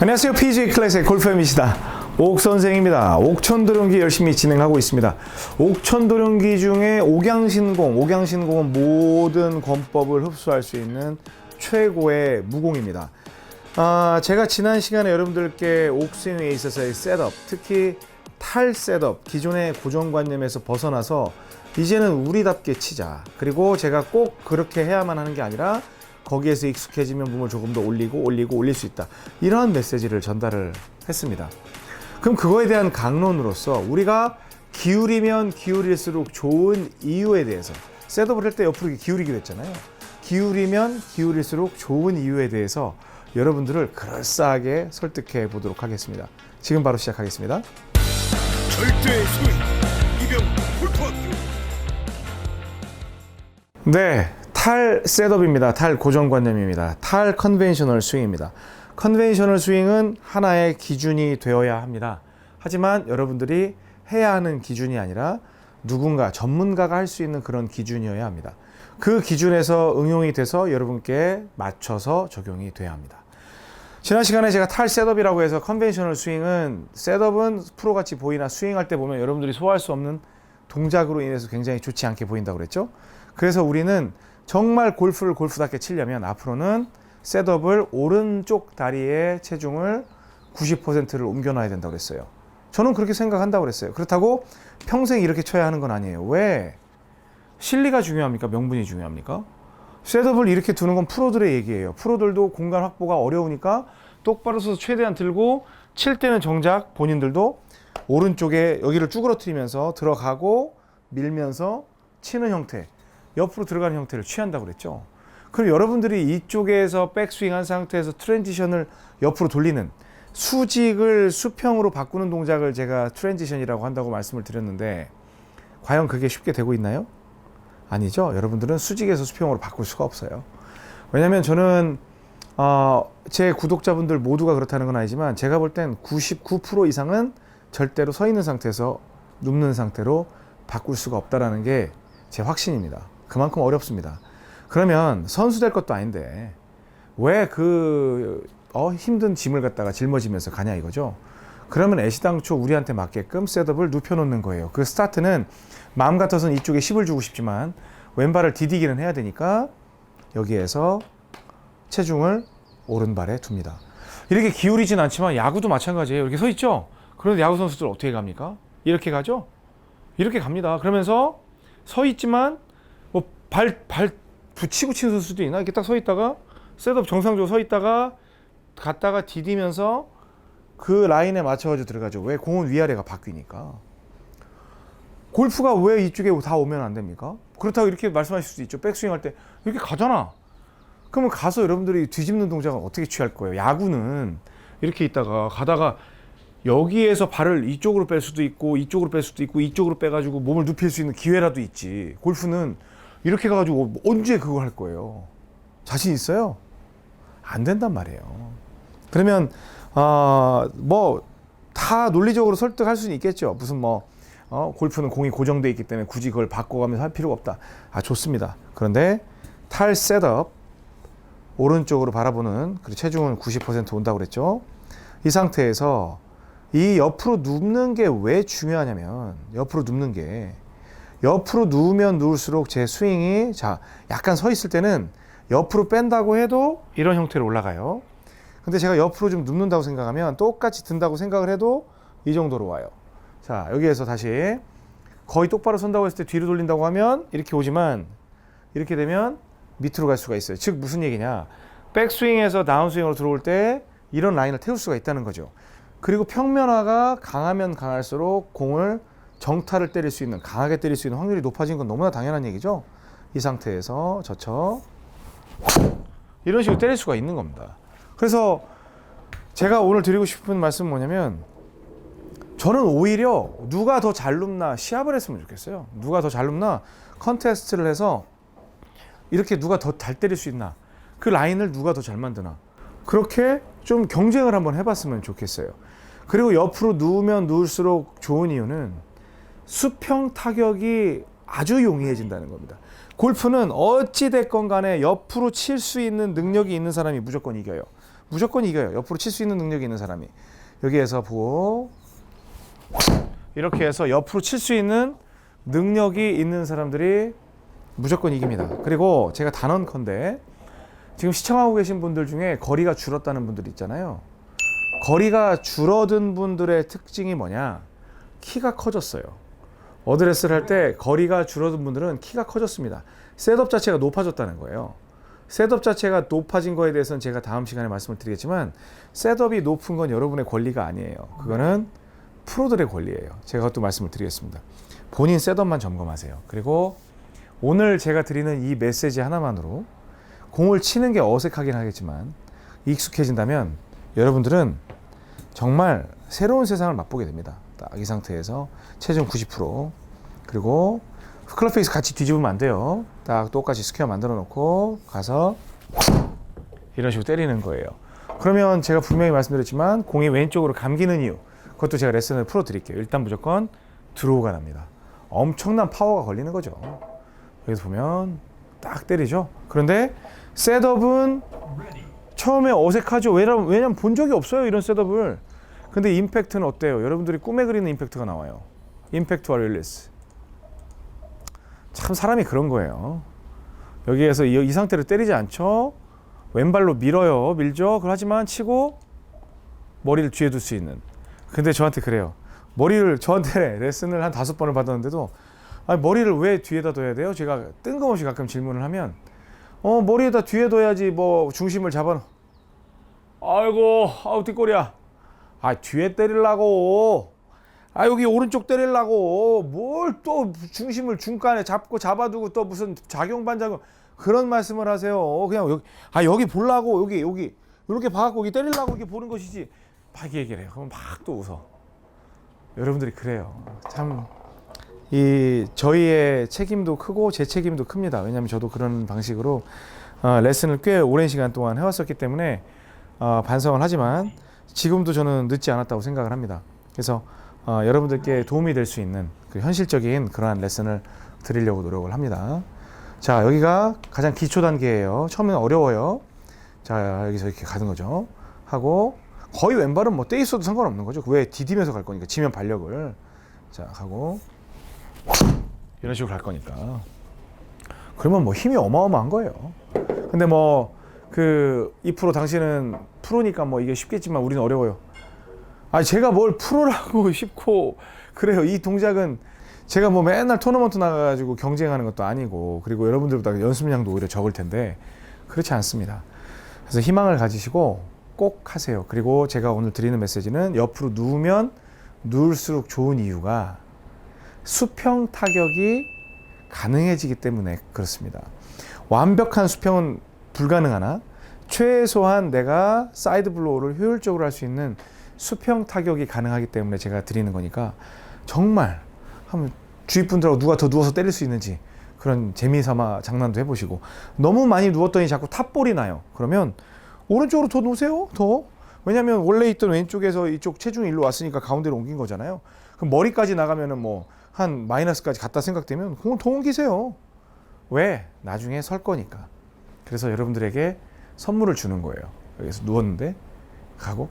안녕하세요. PGA 클래스의 골프MC다. 옥선생입니다. 옥천도룡기 열심히 진행하고 있습니다. 옥천도룡기 중에 옥양신공은 모든 권법을 흡수할 수 있는 최고의 무공입니다. 제가 지난 시간에 여러분들께 옥스윙에 있어서의 셋업, 특히 탈 셋업, 기존의 고정관념에서 벗어나서 이제는 우리답게 치자. 그리고 제가 꼭 그렇게 해야만 하는 게 아니라 거기에서 익숙해지면 몸을 조금 더 올릴 수 있다. 이러한 메시지를 전달을 했습니다. 그럼 그거에 대한 강론으로서 우리가 기울이면 기울일수록 좋은 이유에 대해서, 셋업을 할 때 옆으로 기울이기로 했잖아요. 기울이면 기울일수록 좋은 이유에 대해서 여러분들을 그럴싸하게 설득해 보도록 하겠습니다. 지금 바로 시작하겠습니다. 절대의 소위 이병 골프학교. 네, 탈 셋업입니다. 탈 고정관념입니다. 탈 컨벤셔널 스윙입니다. 컨벤셔널 스윙은 하나의 기준이 되어야 합니다. 하지만 여러분들이 해야 하는 기준이 아니라 누군가 전문가가 할 수 있는 그런 기준이어야 합니다. 그 기준에서 응용이 돼서 여러분께 맞춰서 적용이 돼야 합니다. 지난 시간에 제가 탈 셋업이라고 해서 컨벤셔널 스윙은, 셋업은 프로같이 보이나 스윙할 때 보면 여러분들이 소화할 수 없는 동작으로 인해서 굉장히 좋지 않게 보인다고 그랬죠. 그래서 우리는 정말 골프를 골프답게 치려면 앞으로는 셋업을 오른쪽 다리에 체중을 90%를 옮겨놔야 된다고 그랬어요. 저는 그렇게 생각한다고 그랬어요. 그렇다고 평생 이렇게 쳐야 하는 건 아니에요. 왜? 실리가 중요합니까? 명분이 중요합니까? 셋업을 이렇게 두는 건 프로들의 얘기예요. 프로들도 공간 확보가 어려우니까 똑바로 서서 최대한 들고 칠 때는 정작 본인들도 오른쪽에 여기를 쭈그러뜨리면서 들어가고 밀면서 치는 형태, 옆으로 들어가는 형태를 취한다고 그랬죠. 그럼 여러분들이 이쪽에서 백스윙 한 상태에서 트랜지션을 옆으로 돌리는, 수직을 수평으로 바꾸는 동작을 제가 트랜지션이라고 한다고 말씀을 드렸는데 과연 그게 쉽게 되고 있나요? 아니죠. 여러분들은 수직에서 수평으로 바꿀 수가 없어요. 왜냐하면 저는 제 구독자분들 모두가 그렇다는 건 아니지만 제가 볼 땐 99% 이상은 절대로 서 있는 상태에서 눕는 상태로 바꿀 수가 없다라는 게 제 확신입니다. 그만큼 어렵습니다. 그러면 선수 될 것도 아닌데 왜 힘든 짐을 갖다가 짊어지면서 가냐 이거죠. 그러면 애시당초 우리한테 맞게끔 셋업을 눕혀놓는 거예요. 그 스타트는 마음 같아서는 이쪽에 10을 주고 싶지만 왼발을 디디기는 해야 되니까 여기에서 체중을 오른발에 둡니다. 이렇게 기울이진 않지만 야구도 마찬가지예요. 이렇게 서 있죠. 그런데 야구 선수들 어떻게 갑니까? 이렇게 가죠. 이렇게 갑니다. 그러면서 서 있지만 뭐 발 붙이고 치는 선수도 있나? 이렇게 딱 서 있다가 셋업 정상적으로 서 있다가 갔다가 디디면서 그 라인에 맞춰가지고 들어가죠. 왜? 공은 위아래가 바뀌니까. 골프가 왜 이쪽에 다 오면 안 됩니까? 그렇다고 이렇게 말씀하실 수도 있죠. 백스윙 할 때 이렇게 가잖아. 그러면 가서 여러분들이 뒤집는 동작은 어떻게 취할 거예요? 야구는 이렇게 있다가 가다가 여기에서 발을 이쪽으로 뺄 수도 있고 이쪽으로 뺄 수도 있고 이쪽으로 빼가지고 몸을 눕힐 수 있는 기회라도 있지. 골프는 이렇게 가가지고 언제 그거 할 거예요? 자신 있어요? 안 된단 말이에요. 그러면 다 논리적으로 설득할 수는 있겠죠. 무슨 골프는 공이 고정되어 있기 때문에 굳이 그걸 바꿔가면서 할 필요가 없다. 좋습니다. 그런데 탈 셋업, 오른쪽으로 바라보는, 그리고 체중은 90% 온다고 그랬죠. 이 상태에서 이 옆으로 눕는 게 왜 중요하냐면, 옆으로 누우면 누울수록 제 스윙이, 약간 서 있을 때는 옆으로 뺀다고 해도 이런 형태로 올라가요. 근데 제가 옆으로 좀 눕는다고 생각하면, 똑같이 든다고 생각을 해도 이 정도로 와요. 자, 여기에서 다시 거의 똑바로 선다고 했을 때 뒤로 돌린다고 하면 이렇게 오지만 이렇게 되면 밑으로 갈 수가 있어요. 즉 무슨 얘기냐, 백스윙에서 다운스윙으로 들어올 때 이런 라인을 태울 수가 있다는 거죠. 그리고 평면화가 강하면 강할수록 공을 정타를 때릴 수 있는, 강하게 때릴 수 있는 확률이 높아진 건 너무나 당연한 얘기죠. 이 상태에서 이런 식으로 때릴 수가 있는 겁니다. 그래서 제가 오늘 드리고 싶은 말씀은 뭐냐면, 저는 오히려 누가 더 잘 눕나 시합을 했으면 좋겠어요. 누가 더 잘 눕나 컨테스트를 해서 이렇게 누가 더 잘 때릴 수 있나, 그 라인을 누가 더 잘 만드나, 그렇게 좀 경쟁을 한번 해봤으면 좋겠어요. 그리고 옆으로 누우면 누울수록 좋은 이유는 수평 타격이 아주 용이해진다는 겁니다. 골프는 어찌 됐건 간에 옆으로 칠 수 있는 능력이 있는 사람이 무조건 이겨요. 무조건 이겨요. 옆으로 칠 수 있는 능력이 있는 사람이. 여기에서 보고 이렇게 해서 옆으로 칠 수 있는 능력이 있는 사람들이 무조건 이깁니다. 그리고 제가 단언컨대 지금 시청하고 계신 분들 중에 거리가 줄었다는 분들 있잖아요. 거리가 줄어든 분들의 특징이 뭐냐? 키가 커졌어요. 어드레스를 할 때 거리가 줄어든 분들은 키가 커졌습니다. 셋업 자체가 높아졌다는 거예요. 셋업 자체가 높아진 거에 대해서는 제가 다음 시간에 말씀을 드리겠지만 셋업이 높은 건 여러분의 권리가 아니에요. 그거는 프로들의 권리예요. 제가 또 말씀을 드리겠습니다. 본인 셋업만 점검하세요. 그리고 오늘 제가 드리는 이 메시지 하나만으로 공을 치는 게 어색하긴 하겠지만 익숙해진다면 여러분들은 정말 새로운 세상을 맛보게 됩니다. 딱 이 상태에서 체중 90% 그리고 클럽 페이스 같이 뒤집으면 안 돼요. 딱 똑같이 스퀘어 만들어 놓고 가서 이런 식으로 때리는 거예요. 그러면 제가 분명히 말씀드렸지만 공이 왼쪽으로 감기는 이유, 그것도 제가 레슨을 풀어 드릴게요. 일단 무조건 드로우가 납니다. 엄청난 파워가 걸리는 거죠. 여기서 보면 딱 때리죠. 그런데 셋업은 처음에 어색하죠. 왜냐면 본 적이 없어요, 이런 셋업을. 근데 임팩트는 어때요? 여러분들이 꿈에 그리는 임팩트가 나와요. 임팩트와 릴리스. 참 사람이 그런 거예요. 여기에서 이 상태로 때리지 않죠. 왼발로 밀죠. 하지만 치고 머리를 뒤에 둘 수 있는. 근데 저한테 그래요. 저한테 레슨을 한 5번을 받았는데도 아니, 머리를 왜 뒤에다 둬야 돼요? 제가 뜬금없이 가끔 질문을 하면 머리에다 뒤에 둬야지 뭐 중심을 잡아. 아이고 뒷골이야. 뒤에 때리려고. 여기 오른쪽 때리려고. 뭘 또 중심을 중간에 잡아두고 또 무슨 작용 그런 말씀을 하세요. 그냥 여기 보려고 여기 이렇게 봐갖고 여기 때리려고 이렇게 보는 것이지. 막 얘기를 해요. 그럼 막 또 웃어. 여러분들이 그래요. 참 저희의 책임도 크고 제 책임도 큽니다. 왜냐하면 저도 그런 방식으로 레슨을 꽤 오랜 시간 동안 해왔었기 때문에 반성을 하지만 지금도 저는 늦지 않았다고 생각을 합니다. 그래서 여러분들께 도움이 될 수 있는 그 현실적인 그러한 레슨을 드리려고 노력을 합니다. 자, 여기가 가장 기초 단계예요. 처음에는 어려워요. 자, 여기서 이렇게 가는 거죠. 하고 거의 왼발은 뭐 떼 있어도 상관없는 거죠. 왜 디디면서 갈 거니까. 지면 발력을. 자, 하고 이런 식으로 갈 거니까. 그러면 뭐 힘이 어마어마한 거예요. 근데 이 프로 당신은 프로니까 뭐 이게 쉽겠지만 우리는 어려워요. 제가 뭘 프로라고 쉽고 그래요. 이 동작은 제가 뭐 맨날 토너먼트 나가가지고 경쟁하는 것도 아니고, 그리고 여러분들보다 연습량도 오히려 적을 텐데 그렇지 않습니다. 그래서 희망을 가지시고 꼭 하세요. 그리고 제가 오늘 드리는 메시지는 옆으로 누우면 누울수록 좋은 이유가 수평 타격이 가능해지기 때문에 그렇습니다. 완벽한 수평은 불가능하나 최소한 내가 사이드 블로우를 효율적으로 할 수 있는 수평 타격이 가능하기 때문에 제가 드리는 거니까 정말 한번 주위 분들하고 누가 더 누워서 때릴 수 있는지 그런 재미삼아 장난도 해보시고, 너무 많이 누웠더니 자꾸 탑볼이 나요. 그러면 오른쪽으로 더 놓으세요. 왜냐면 원래 있던 왼쪽에서 이쪽 체중이 일로 왔으니까 가운데로 옮긴 거잖아요. 그럼 머리까지 나가면은 뭐 한 마이너스까지 갔다 생각되면 공을 더 옮기세요. 왜? 나중에 설 거니까. 그래서 여러분들에게 선물을 주는 거예요. 여기서 누웠는데 가고.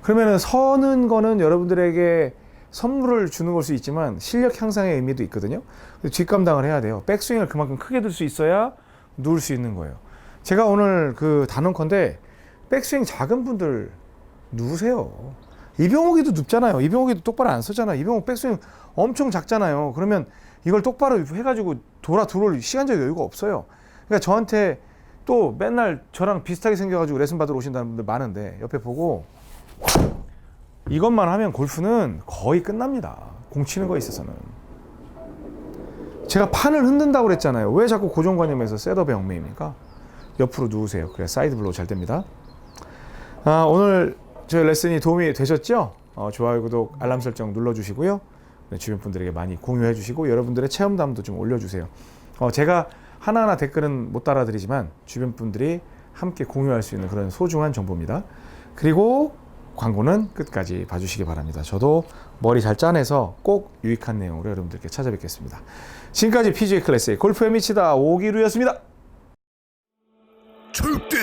그러면은 서는 거는 여러분들에게 선물을 주는 걸 수 있지만 실력 향상의 의미도 있거든요. 뒷감당을 해야 돼요. 백스윙을 그만큼 크게 들 수 있어야 누울 수 있는 거예요. 제가 오늘 단언컨대 백스윙 작은 분들 누우세요. 이병옥이도 눕잖아요. 이병옥이도 똑바로 안 서잖아요. 이병옥 백스윙 엄청 작잖아요. 그러면 이걸 똑바로 해가지고 들어올 시간적 여유가 없어요. 그러니까 저한테 또 맨날 저랑 비슷하게 생겨가지고 레슨 받으러 오신다는 분들 많은데 옆에 보고 이것만 하면 골프는 거의 끝납니다. 공 치는 거에 있어서는. 제가 판을 흔든다고 그랬잖아요. 왜 자꾸 고정관념에서 셋업의 얽매입니까? 옆으로 누우세요. 그래야 사이드 블로우 잘 됩니다. 오늘 저희 레슨이 도움이 되셨죠? 좋아요, 구독, 알람 설정 눌러주시고요. 네, 주변 분들에게 많이 공유해 주시고 여러분들의 체험담도 좀 올려주세요. 제가 하나하나 댓글은 못 달아드리지만 주변 분들이 함께 공유할 수 있는 그런 소중한 정보입니다. 그리고 광고는 끝까지 봐주시기 바랍니다. 저도 머리 잘 짜내서 꼭 유익한 내용으로 여러분들께 찾아뵙겠습니다. 지금까지 PGA 클래스의 골프에 미치다 오기루였습니다. 절대